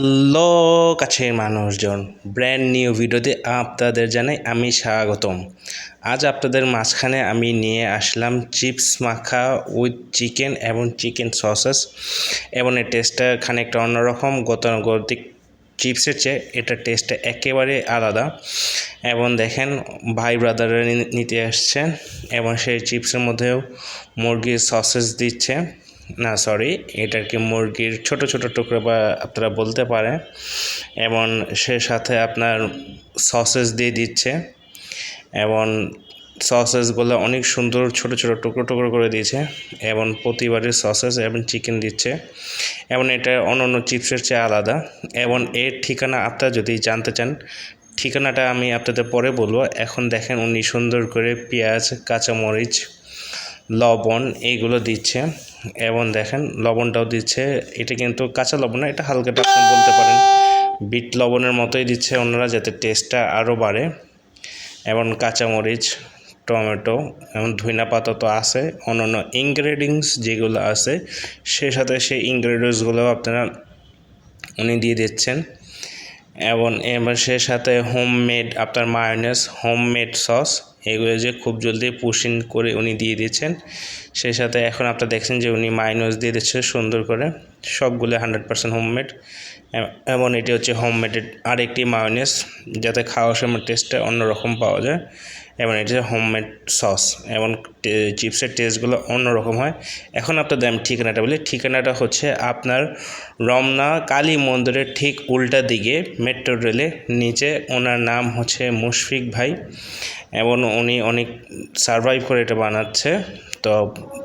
Hello কাছের মানুষজন, brand new ভিডিওতে আপনাদের জানাই আমি স্বাগতম। আজ আপনাদের মাঝখানে আমি নিয়ে আসলাম চিপস মাখা উইথ চিকেন এবং চিকেন সসেস, এবং এর টেস্টটা খানিকটা অন্যরকম। গতানুগতিক চিপসের চেয়ে এটার টেস্টটা একেবারে আলাদা। এবং দেখেন ভাই ব্রাদাররা নিতে আসছে এবং সেই চিপসের মধ্যেও মুরগির সসেস দিচ্ছে, না সরি, এটাকে মুরগির ছোট ছোট টুকরো বা আপনারা বলতে পারেন, এবং সে সাথে আপনার সসেস দিয়ে দিচ্ছে এবং সসেসগুলো অনেক সুন্দর ছোট ছোট টুকরো টুকরো করে দিয়েছে এবং প্রতিবারের সসেস এবং চিকেন দিচ্ছে, এবং এটা অন্য চিপসের চেয়ে আলাদা। এবং এর ঠিকানা আপনারা যদি জানতে চান, ঠিকানাটা আমি আপনাদের পরে বলবো। এখন দেখেন উনি সুন্দর করে পেঁয়াজ, কাঁচামরিচ, লবণ এইগুলো দিচ্ছে, এবং দেখেন লবণটাও দিচ্ছে। এটা কিন্তু কাঁচা লবণ না, এটা হালকাটা আপনি বলতে পারেন বিট লবণের মতোই দিচ্ছে ওনারা, যাতে টেস্টটা আরও বাড়ে। এবং কাঁচামরিচ, টমেটো এবং ধনিয়া পাতা তো আছে, অন্যান্য ইনগ্রেডিয়েন্টস যেগুলো আছে সে সাথে সেই ইনগ্রেডিয়েন্টসগুলো আপনারা উনি দিয়ে দিচ্ছেন। এবং এবার সে সাথে হোমমেড আপনার মায়োনেজ, হোমমেড সস, এগুলো যে খুব জলদি পুশিং করে উনি দিয়ে দিচ্ছেন। সেই সাথে এখন আপনারা দেখছেন যে উনি মায়োনেজ দিয়ে দিচ্ছে সুন্দর করে, সবগুলো 100% হোমমেড। এবং এটি হচ্ছে হোমমেডের আরেকটি মায়োনেজ, যাতে খাওয়ার সময় টেস্টটা অন্যরকম পাওয়া যায়। এবং এটি হোমমেড সস, এবং চিপসের টেস্টগুলো অন্যরকম হয়। এখন আপনাদের আমি ঠিকানাটা বলি। ঠিকানাটা হচ্ছে আপনার রমনা কালী মন্দিরের ঠিক উল্টা দিকে মেট্রো রেলের নিচে। ওনার নাম হচ্ছে মুশফিক ভাই, এবং উনি অনেক সারভাইভ করে এটা বানাচ্ছে। তো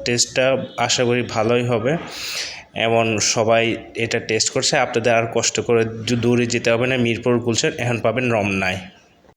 টেস্টটা আশা করি ভালোই হবে, এবং সবাই এটা টেস্ট করছে। আপনাদের আর কষ্ট করে দূরে যেতে হবে না, মিরপুর গুলশান, এখন পাবেন রমনায়।